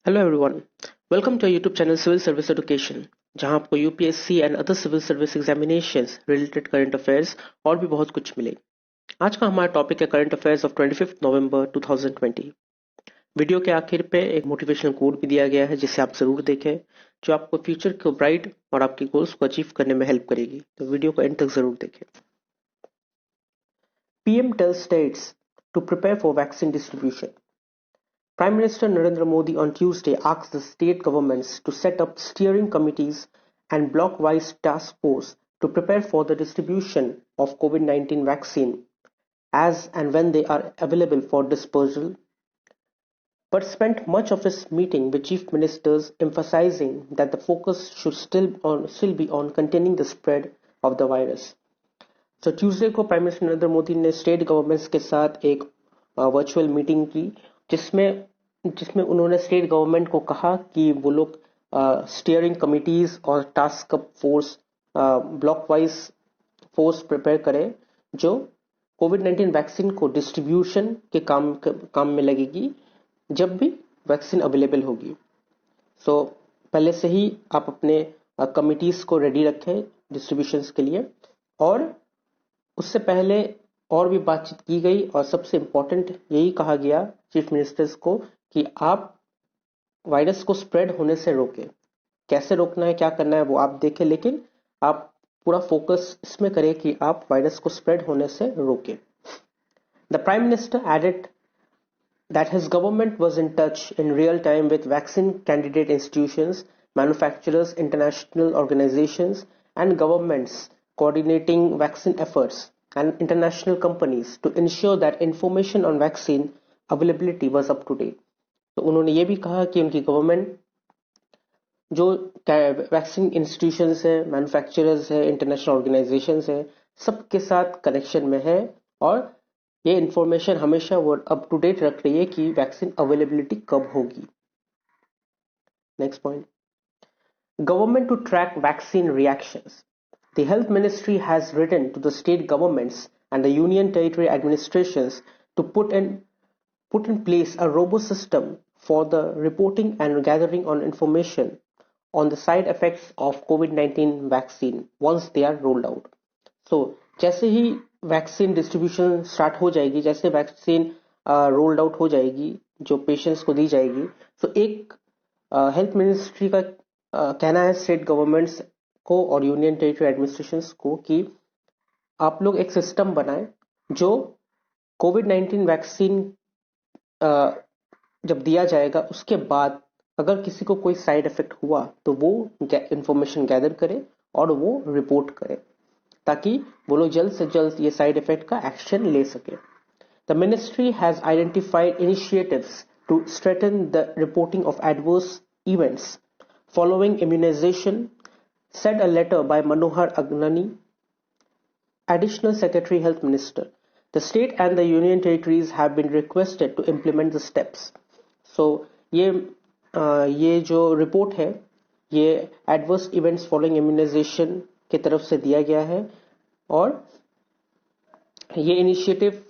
Hello everyone. Welcome to YouTube channel civil service education, जहां आपको UPSC and other civil service examinations related current affairs और भी बहुत कुछ मिले। आज का हमारा टॉपिक है current affairs of 25 November 2020। Video के आखिर पे एक मोटिवेशनल कोड भी दिया गया है जिसे आप जरूर देखें, जो आपको फ्यूचर को ब्राइट और आपके गोल्स को अचीव करने में हेल्प करेगी। तो वीडियो को एंड तक जरूर देखें। PM tells states to prepare for vaccine distribution. Prime Minister Narendra Modi on Tuesday asked the state governments to set up steering committees and block-wise task force to prepare for the distribution of COVID-19 vaccine as and when they are available for dispersal, but spent much of his meeting with chief ministers emphasizing that the focus should still be on containing the spread of the virus. तो Tuesday को prime minister Narendra Modi ने state governments के साथ एक virtual meeting की, जिसमें जिसमें उन्होंने स्टेट गवर्नमेंट को कहा कि वो लोग स्टीयरिंग कमिटीज और task force block wise force prepare करें जो कोविड-19 वैक्सीन को डिस्ट्रीब्यूशन के काम में लगेगी जब भी वैक्सीन अवेलेबल होगी। सो पहले से ही आप अपने कमिटीज को रेडी रखें डिस्ट्रीब्यूशन के लिए। और उससे पहले और भी बातचीत की गई और सबसे इम्पोर्टेंट यही कहा गया चीफ मिनिस्टर्स को कि आप वायरस को स्प्रेड होने से रोकें। कैसे रोकना है, क्या करना है वो आप देखें, लेकिन आप पूरा फोकस इसमें करें कि आप वायरस को स्प्रेड होने से रोकें। The prime minister added that his government was in touch in real time with vaccine candidate institutions, manufacturers, international organizations, and governments coordinating vaccine efforts and international companies to ensure that information on vaccine availability was up to date. तो उन्होंने ये भी कहा कि उनकी government जो vaccine institutions है, manufacturers है, इंटरनेशनल ऑर्गेनाइजेशंस है, सबके साथ कनेक्शन में है और ये इंफॉर्मेशन हमेशा वो अप टू डेट रख रही है कि वैक्सीन अवेलेबिलिटी कब होगी। Next point, government to track vaccine reactions. The health ministry has written to the state governments and the union territory administrations to put in place a robust system for the reporting and gathering on information on the side effects of COVID-19 vaccine once they are rolled out. So जैसे ही vaccine distribution start हो जाएगी, जैसे vaccine rolled out हो जाएगी जो patients को दी जाएगी, तो एक हेल्थ मिनिस्ट्री का कहना है स्टेट गवर्नमेंट्स को और यूनियन टेरिटरी एडमिनिस्ट्रेशंस को कि आप लोग एक सिस्टम बनाएं जो कोविड-19 वैक्सीन जब दिया जाएगा उसके बाद अगर किसी को कोई साइड इफेक्ट हुआ तो वो इंफॉर्मेशन गैदर करे और वो रिपोर्ट करे ताकि वो लोग जल्द से जल्द ये साइड इफेक्ट का एक्शन ले सके। The ministry has identified initiatives to strengthen the reporting of adverse events following immunisation, said a letter by Manohar Agnani, Additional Secretary Health Minister. The state and the union territories have been requested to implement the steps. So ये जो report है ये adverse events following immunisation की तरफ से दिया गया है और ये इनिशिएटिव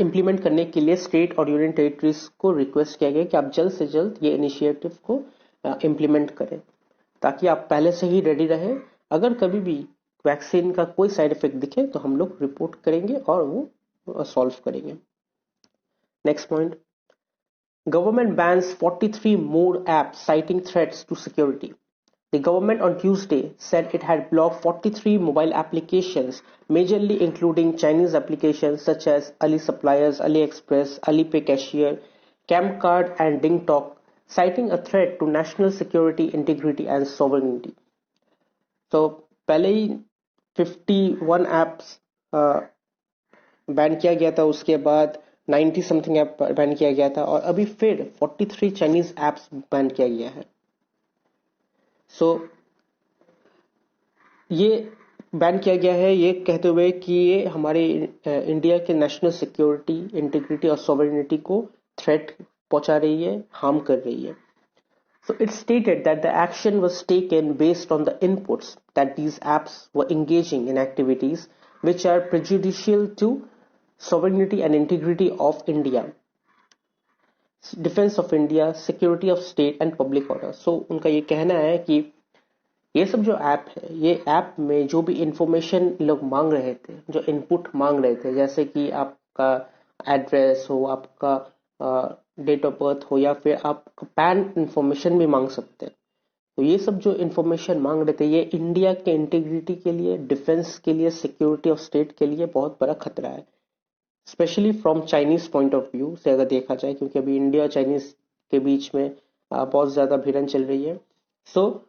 इम्प्लीमेंट करने के लिए स्टेट और यूनियन टेरिटरीज को रिक्वेस्ट किया गया कि आप जल्द से जल्द ये इनिशिएटिव को इम्प्लीमेंट करें ताकि आप पहले से ही रेडी रहें। अगर कभी भी वैक्सीन का कोई साइड इफेक्ट दिखे तो हम लोग रिपोर्ट करेंगे और वो सॉल्व करेंगे। Next point, government bans 43 more apps citing threats to security. The government on Tuesday said it had blocked 43 mobile applications, majorly including Chinese applications such as Ali Suppliers, AliExpress, Alipay Cashier, Camcard and DingTalk, citing a threat to national security, integrity and sovereignty. So पहले ही 51 apps ban किया गया था, उसके बाद 90 something app ban किया गया था और अभी फिर 43 चाइनीज एप्स बैन किया गया है। सो ये बैन किया गया है ये कहते हुए कि ये हमारे इंडिया के नेशनल सिक्योरिटी, इंटीग्रिटी और सॉवरेनिटी को थ्रेट पहुंचा रही है, हार्म कर रही है। So it stated that the action was taken based on the inputs that these apps were engaging in activities which are prejudicial to sovereignty and integrity of India. Defence of India, security of state and public order. So उनका ये कहना है कि ये सब जो app है, ये ऐप में जो भी इंफॉर्मेशन लोग मांग रहे थे, जो इनपुट मांग रहे थे, जैसे कि आपका एड्रेस हो, आपका डेट ऑफ बर्थ हो, या फिर आप पैन इंफॉर्मेशन भी मांग सकते हैं। तो ये सब जो इंफॉर्मेशन मांग रहे थे, ये इंडिया के इंटीग्रिटी के लिए, डिफेंस के लिए, सिक्योरिटी ऑफ स्टेट के लिए बहुत बड़ा खतरा है, specially from Chinese point of view से अगर देखा जाए, क्योंकि अभी इंडिया और चाइनीज के बीच में बहुत ज्यादा भिड़न चल रही है। सो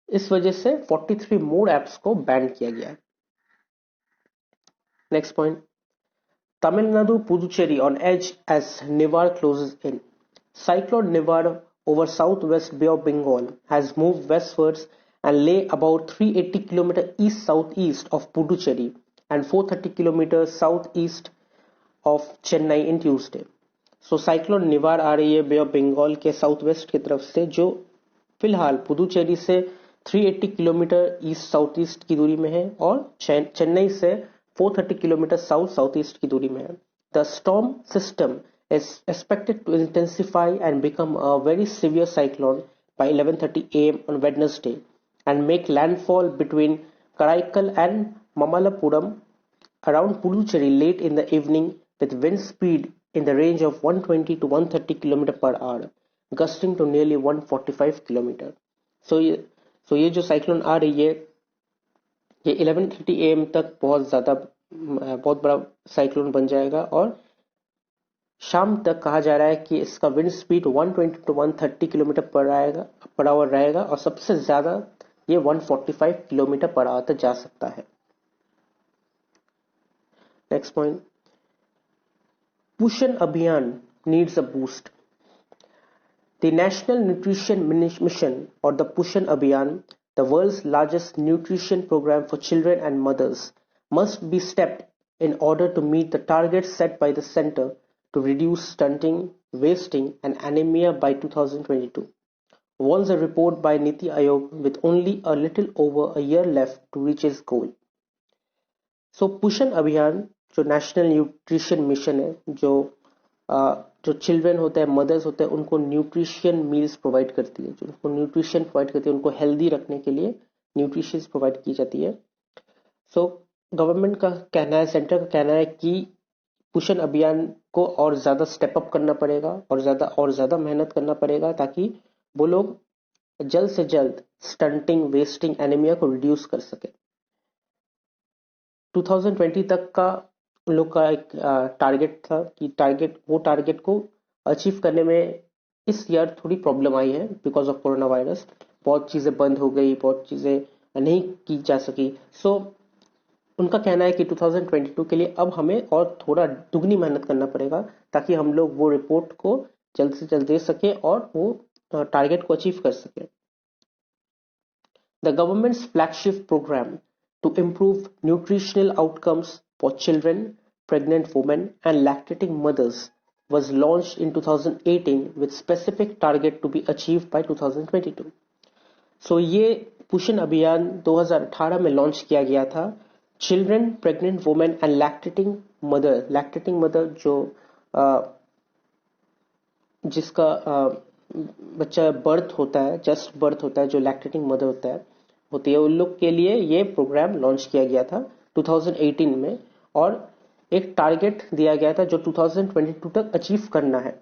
इस वजह से 43 मोर एप्स को बैन किया गया है। Next point, Tamil Nadu Puducherry on edge edge Nivar closes in. Cyclone Nivar over southwest Bay of Bengal has moved westwards and lay about 380 km east-southeast of Puducherry and 430 km southeast of Chennai in Tuesday. So cyclone Nivar आ रही है बे of Bengal के south west की तरफ से, जो फिलहाल पुदुचेरी से 380 किलोमीटर ईस्ट साउथ ईस्ट की दूरी में है और चेन्नई से 430 किलोमीटर साउथ साउथ ईस्ट की दूरी में है। The storm system is expected to intensify and become a very severe cyclone by 11:30 a.m. on Wednesday and make landfall between Karaikal and Mamallapuram around Puducherry late in the evening with wind speed in the range of 120 to 130 km per hour, gusting to nearly 145 km. So ये जो cyclone आ रही है, ये 11:30 am तक बहुत बड़ा cyclone बन जाएगा और शाम तक कहा जा रहा है कि इसका wind speed 120 to 130 kilometre per hour रहेगा और सबसे ज्यादा ये 145 किलोमीटर पर आवर तक जा सकता है। Next point, Poshan Abhiyaan needs a boost. The national nutrition mission और the Poshan Abhiyaan, the world's largest nutrition programme for children and mothers, must be stepped in order to meet the targets set by the center to reduce stunting, wasting, and anemia by 2022, warns a report by Niti Aayog with only a little over a year left to reach its goal. So, पोषण अभियान जो national nutrition mission है, जो children होते हैं, mother's होते हैं, उनको न्यूट्रिशन मील्स प्रोवाइड करती है, जो उनको न्यूट्रिशन प्रोवाइड करती है, उनको हेल्दी रखने के लिए न्यूट्रिशन प्रोवाइड की जाती है। सो गवर्नमेंट का कहना है, सेंटर का कहना है कि पोषण अभियान को और ज्यादा स्टेप अप करना पड़ेगा और ज्यादा मेहनत करना पड़ेगा ताकि वो लोग जल्द से जल्द स्टंटिंग, वेस्टिंग, एनीमिया को रिड्यूस कर सके। 2020 तक का उन लोग का एक टारगेट था कि टारगेट को अचीव करने में इस ईयर थोड़ी प्रॉब्लम आई है बिकॉज ऑफ कोरोना वायरस। बहुत चीजें बंद हो गई, बहुत चीजें नहीं की जा सकी। सो उनका कहना है कि 2022 के लिए अब हमें और थोड़ा दुगनी मेहनत करना पड़ेगा ताकि हम लोग वो रिपोर्ट को जल्द से जल्द दे सके और वो टारगेट को अचीव कर सके। The government's flagship programme to improve nutritional outcomes for children, pregnant women and lactating mothers was launched in 2018 with specific target to be achieved by 2022. So ये पोषण अभियान 2018 में लॉन्च किया गया था। Children, pregnant women and lactating mother जो जिसका बच्चा बर्थ होता है, जस्ट बर्थ होता है, जो लैक्टेटिंग मदर होती है, उन लोग के लिए ये प्रोग्राम लॉन्च किया गया था 2018 में और एक टारगेट दिया गया था जो 2022 तक अचीव करना है।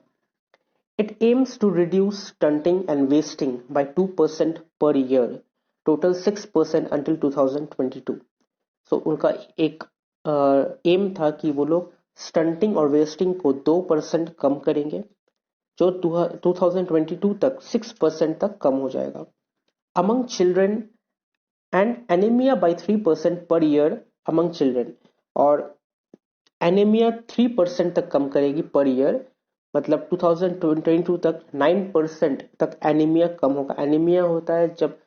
It aims to reduce stunting and wasting by 2% per year, total 6% until 2022। सो उनका एक एम था कि वो लोग स्टंटिंग और वेस्टिंग को 2% कम करेंगे, जो 2022 तक 6% तक कम हो जाएगा। Among children and anaemia by 3% per year among children, और एनीमिया 3% तक कम करेगी पर ईयर, मतलब 2022 तक 9% तक एनीमिया कम होगा। एनीमिया होता है जब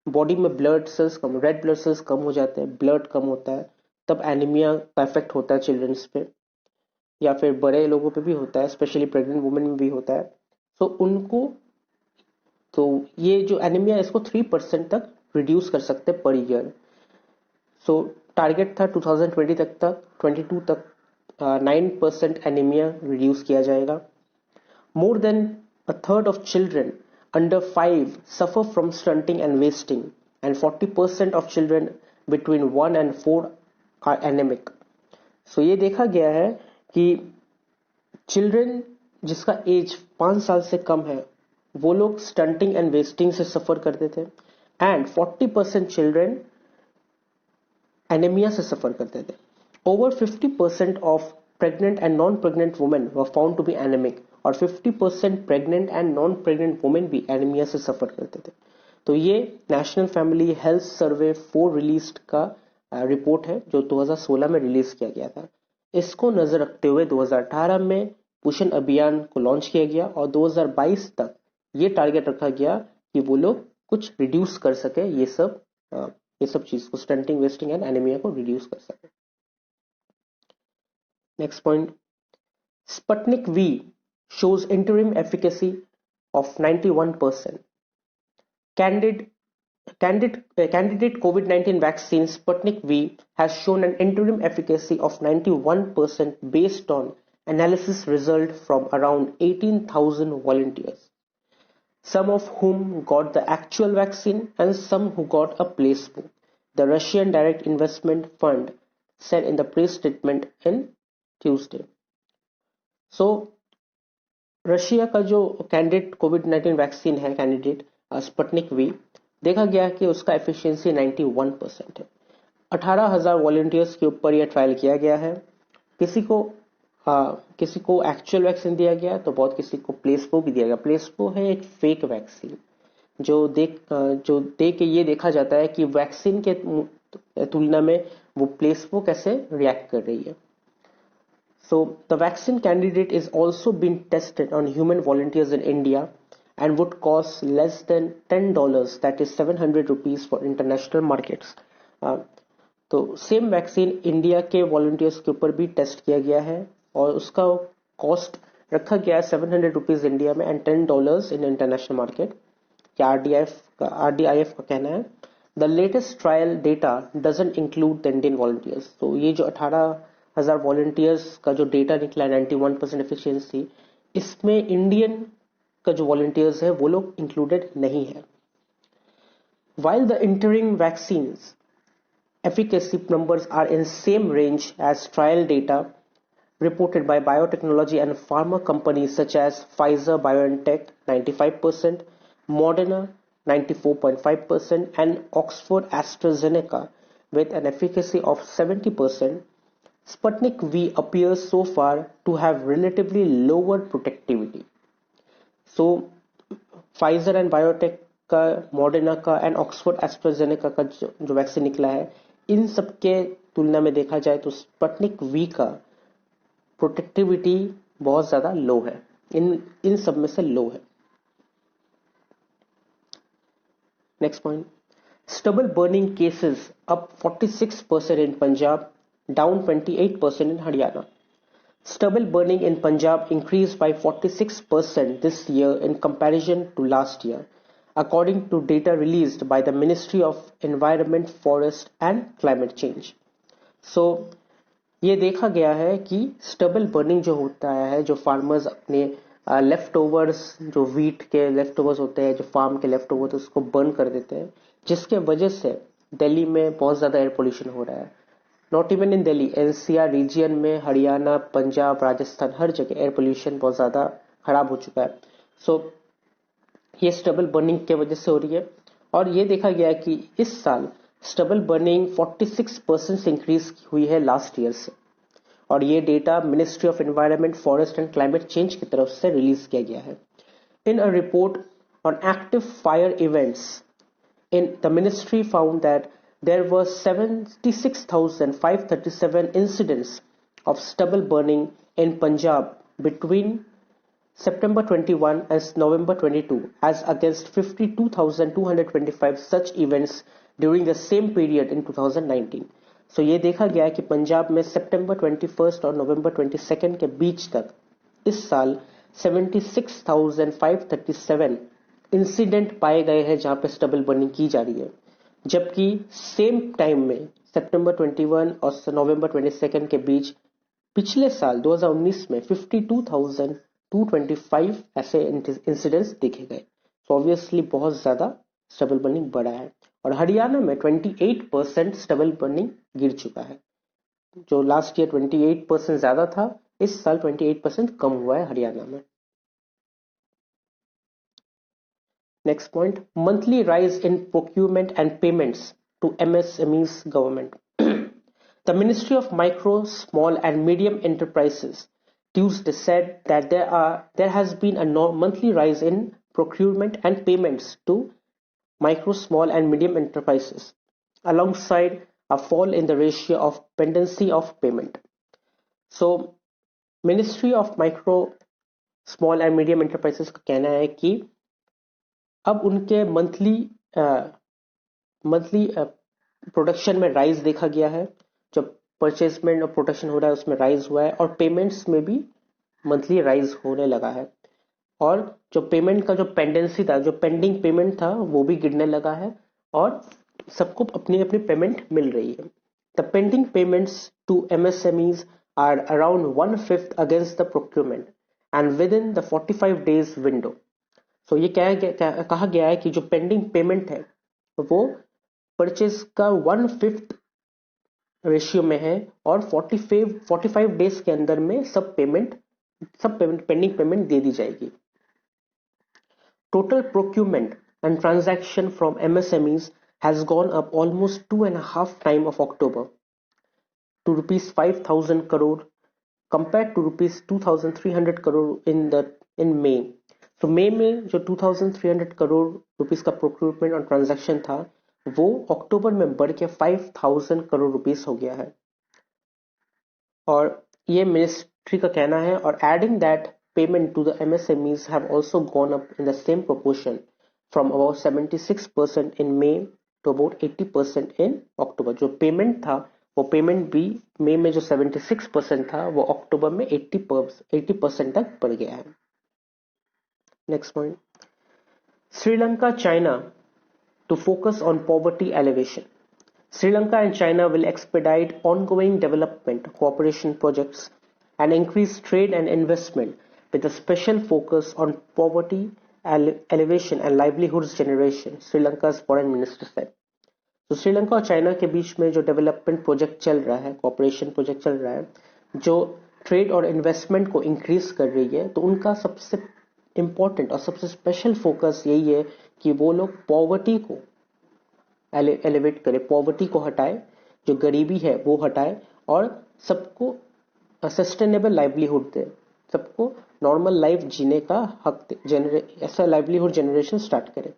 बॉडी में ब्लड सेल्स कम, रेड ब्लड सेल्स कम हो जाते हैं, ब्लड कम होता है, तब एनीमिया का इफेक्ट होता है चिल्ड्रंस पे, या फिर बड़े लोगों पे भी होता है, स्पेशली प्रेग्नेंट वुमेन में भी होता है। सो उनको तो ये जो एनीमिया इसको 3% तक रिड्यूस कर सकते हैं पर ईयर। सो टारगेट था 2022 तक 9% एनीमिया रिड्यूस किया जाएगा। More than a third of children under 5 suffer from stunting and wasting, and 40% of children between 1 and 4 are anemic. So ये देखा गया है कि चिल्ड्रन जिसका एज 5 साल से कम है वो लोग स्टंटिंग एंड वेस्टिंग से सफर करते थे, एंड 40% चिल्ड्रन एनीमिया से सफर करते थे. Over 50% of pregnant and non pregnant women were found to be anaemic, और 50% pregnant and non pregnant women भी एनीमिया से सफर करते थे. तो ये national family health survey 4 release का रिपोर्ट है जो 2016 में रिलीज किया गया था. इसको नजर रखते हुए 2018 में पोषण अभियान को लॉन्च किया गया, और 2022 तक ये टारगेट रखा गया कि वो लोग कुछ रिड्यूस कर सके, ये सब चीज को, स्टंटिंग, वेस्टिंग एंड एनीमिया को रिड्यूस कर सके. Next point, Sputnik V shows interim efficacy of 91%. Candidate COVID-19 vaccine Sputnik V has shown an interim efficacy of 91% based on analysis result from around 18,000 volunteers, some of whom got the actual vaccine and some who got a placebo, the Russian Direct Investment Fund said in the press statement in Tuesday. So, Russia का जो candidate कोविड-19 vaccine है, candidate Sputnik V, देखा गया कि उसका efficiency 91% है. 18,000 volunteers के ऊपर यह ट्रायल किया गया है. किसी को एक्चुअल वैक्सीन दिया गया तो बहुत किसी को प्लेसबो भी दिया गया. प्लेसबो है एक फेक वैक्सीन जो दे के ये देखा जाता है कि वैक्सीन के तुलना में वो प्लेसबो कैसे रिएक्ट कर रही है. So the vaccine candidate is also being tested on human volunteers in India and would cost less than $10, that is 700 rupees for international markets. तो सेम वैक्सीन इंडिया के वॉलंटियर्स के ऊपर भी टेस्ट किया गया है और उसका कॉस्ट रखा गया है 700 रुपीज इंडिया में and $10 in international market. RDIF का कहना है the latest trial data doesn't include the Indian volunteers. तो ये जो 18,000 वॉलंटियर्स का जो डेटा निकला 91% एफिशिएंसी, इसमें इंडियन का जो वॉलंटियर्स है वो लोग इंक्लूडेड नहीं है. While the interim vaccines efficacy numbers are in same range as trial data reported by biotechnology and pharma companies such as Pfizer BioNTech 95%, Moderna 94.5%, and Oxford AstraZeneca with an efficacy of 70%, Sputnik V appears so far to have relatively lower protectivity. So, Pfizer and BioNTech का, Moderna का and Oxford AstraZeneca का जो vaccine निकला है, इन सब के तुलना में देखा जाए तो स्पुतनिक वी का प्रोटेक्टिविटी बहुत ज्यादा लो है, इन सब में से लो है. Next point, stubble burning cases up 46% in Punjab, down 28% in Haryana. Stubble burning in Punjab increased by 46% this year in comparison to last year, according to data released by the Ministry of Environment, Forest and Climate Change. So, ये देखा गया है कि stubble burning जो होता है, जो farmers अपने लेफ्ट ओवर्स, जो वीट के लेफ्ट ओवर्स होते हैं, जो फार्म के लेफ्ट ओवर्स, उसको बर्न कर देते हैं, जिसके वजह से दिल्ली में बहुत ज्यादा एयर पोल्यूशन हो रहा है. Not even in Delhi, NCR region में, हरियाणा, पंजाब, राजस्थान, हर जगह एयर पोल्यूशन बहुत ज्यादा खराब हो चुका है. सो ये स्टबल बर्निंग की वजह से हो रही है. और ये देखा गया है कि इस साल स्टबल बर्निंग 46% से इंक्रीज हुई है लास्ट ईयर से, और ये data ministry of environment, forest and climate change की तरफ से रिलीज किया गया है. In a report on active fire events, in the ministry found that there were 76,537 incidents of stubble burning in Punjab between September 21 and November 22, as against 52,225 such events during the same period in 2019. So ये देखा गया है कि पंजाब में सितंबर 21 और नवंबर 22 के बीच तक इस साल 76,537 इंसिडेंट पाए गए हैं जहां पे स्टबल बर्निंग की जा रही है, जबकि सेम टाइम में सितंबर 21 और नवंबर 22 के बीच पिछले साल 2019 में 52,225 225 ऐसे इंसिडेंट्स देखे गए। तो ऑब्वियसली बहुत ज्यादा स्टबल बर्निंग बढ़ा है। और हरियाणा में 28% स्टबल बर्निंग गिर चुका है। जो लास्ट ईयर 28% ज्यादा था, इस साल 28% कम हुआ है हरियाणा में। Next point, monthly rise in procurement and payments to MSMEs government. The Ministry of Micro, Small and Medium Enterprises Tuesday said that there has been a monthly rise in procurement and payments to micro, small and medium enterprises, alongside a fall in the ratio of pendency of payment. So, Ministry of Micro, Small and Medium Enterprises का कहना है कि अब उनके monthly production में rise देखा गया है। जो परचेजमेंट और प्रोडक्शन हो रहा है उसमें राइज हुआ है, और पेमेंट्स में भी मंथली राइज होने लगा है। और जो पेमेंट का जो पेंडेंसी था, जो पेंडिंग पेमेंट था, वो भी गिरने लगा है, और सबको अपनी अपनी पेमेंट मिल रही है। The pending payments to MSMEs are around 1/5 against the procurement and within the 45 days window. सो ये कहा गया है कि जो पेंडिंग पेमेंट है वो परचेज का 1/5 रेशियो में है, और 45 डेज के अंदर में सब पेमेंट पेंडिंग पेमेंट दे दी जाएगी। Total procurement and transaction from MSMEs has gone up almost 2.5 times of October to rupees 5,000 crore compared to rupees 2,300 crore in May. तो मई में जो 2,300 करोड़ रुपीस का प्रोक्यूरमेंट और ट्रांजैक्शन था, वो अक्टूबर में बढ़ के 5,000 करोड़ रुपीस हो गया है। और ये मिनिस्ट्री का कहना है, और adding that payment to the MSMEs have also gone up in the same proportion from about 76% in May to about 80% in October. जो पेमेंट था वो पेमेंट भी मई में जो 76% था वो अक्टूबर में 80% तक बढ़ गया है। Next point, Sri Lanka China to focus on poverty alleviation. Sri Lanka and China will expedite ongoing development cooperation projects and increase trade and investment with a special focus on poverty alleviation and livelihoods generation, Sri Lanka's foreign minister said. तो श्रीलंका और China के बीच में जो development project चल रहा है, corporation project चल रहा है, जो ट्रेड और इन्वेस्टमेंट को इंक्रीज कर रही है, तो उनका सबसे इंपॉर्टेंट और सबसे स्पेशल फोकस यही है कि वो लोग पॉवर्टी को एलिवेट करे, पॉवर्टी को हटाए, जो गरीबी है वो हटाए, और सबको सस्टेनेबल लाइवलीहुड दे, सबको नॉर्मल लाइफ जीने का हक दे, ऐसा लाइवलीहुड जनरेशन स्टार्ट करे।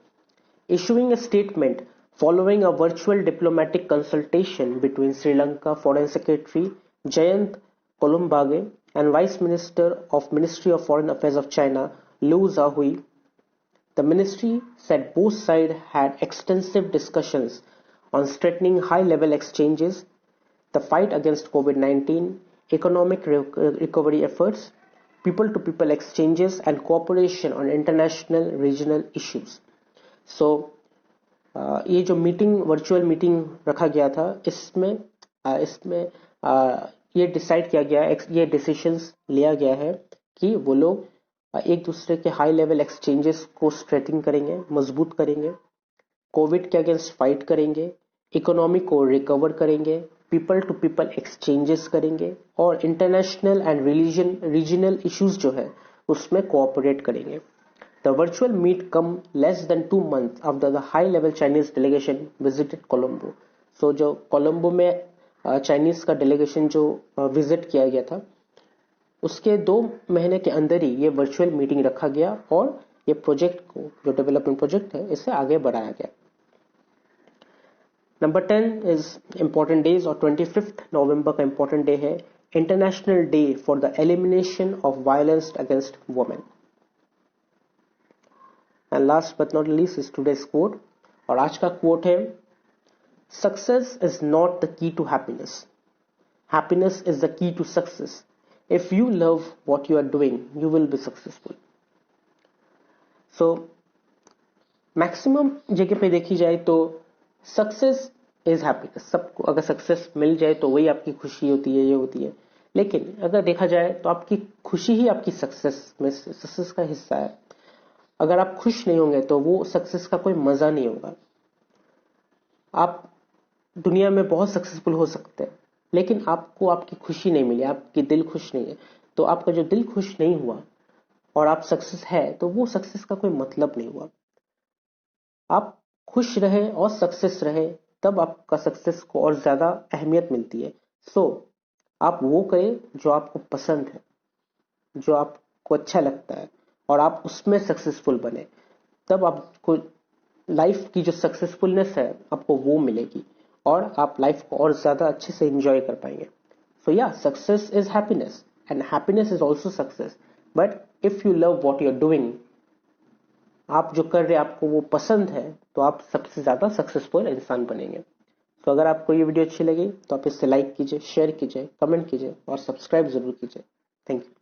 Issuing a statement following a virtual diplomatic consultation between Sri Lanka Foreign Secretary Jayant Kolombage and Vice Minister of Ministry of Foreign Affairs of China Liu Zhahui, the ministry said both sides had extensive discussions on strengthening high-level exchanges, the fight against COVID-19, economic recovery efforts, people-to-people exchanges, and cooperation on international regional issues. So, ये जो meeting, virtual meeting रखा गया था, इसमें ये decide किया गया, ये डिसीजंस लिया गया है कि वो लोग एक दूसरे के हाई लेवल एक्सचेंजेस को स्ट्रेथिंग करेंगे, मजबूत करेंगे, कोविड के अगेंस्ट फाइट करेंगे, इकोनॉमी को रिकवर करेंगे, पीपल टू पीपल एक्सचेंजेस करेंगे, और इंटरनेशनल एंड रीजनल इश्यूज जो है उसमें कोऑपरेट करेंगे। The virtual meet come less than 2 months after the high-level Chinese delegation visited Colombo. So जो कोलंबो में चाइनीज का डेलीगेशन जो विजिट किया गया था, उसके 2 महीने के अंदर ही ये वर्चुअल मीटिंग रखा गया, और ये प्रोजेक्ट को, जो डेवलपमेंट प्रोजेक्ट है, इसे आगे बढ़ाया गया। नंबर 10 इज इंपॉर्टेंट डेज, और 25 नवंबर का इंपॉर्टेंट डे है, international day for the elimination of violence against women. And last but not least is today's quote, और आज का quote है, Success is not the key to happiness. Happiness is the key to success. If you love what you are doing, you will be successful. So, maximum जगह पे देखी जाए तो success is happiness. सबको अगर सक्सेस मिल जाए तो वही आपकी खुशी होती है, ये होती है। लेकिन अगर देखा जाए तो आपकी खुशी ही आपकी सक्सेस का हिस्सा है। अगर आप खुश नहीं होंगे तो वो सक्सेस का कोई मजा नहीं होगा। आप दुनिया में बहुत सक्सेसफुल हो सकते हैं, लेकिन आपको आपकी खुशी नहीं मिली, आपकी दिल खुश नहीं है, तो आपका जो दिल खुश नहीं हुआ और आप सक्सेस है तो वो सक्सेस का कोई मतलब नहीं हुआ। आप खुश रहे और सक्सेस रहे, तब आपका सक्सेस को और ज्यादा अहमियत मिलती है। सो आप वो करें जो आपको पसंद है, जो आपको अच्छा लगता है, और आप उसमें सक्सेसफुल बने। तब आपको लाइफ की जो सक्सेसफुलनेस है आपको वो मिलेगी, और आप लाइफ को और ज्यादा अच्छे से एंजॉय कर पाएंगे। So yeah, success is happiness and happiness is also success. But if you love what you are doing, आप जो कर रहे हैं आपको वो पसंद है, तो आप सबसे ज्यादा सक्सेसफुल इंसान बनेंगे। तो अगर आपको ये वीडियो अच्छी लगी तो आप इसे लाइक कीजिए, शेयर कीजिए, कमेंट कीजिए और सब्सक्राइब जरूर कीजिए। Thank you.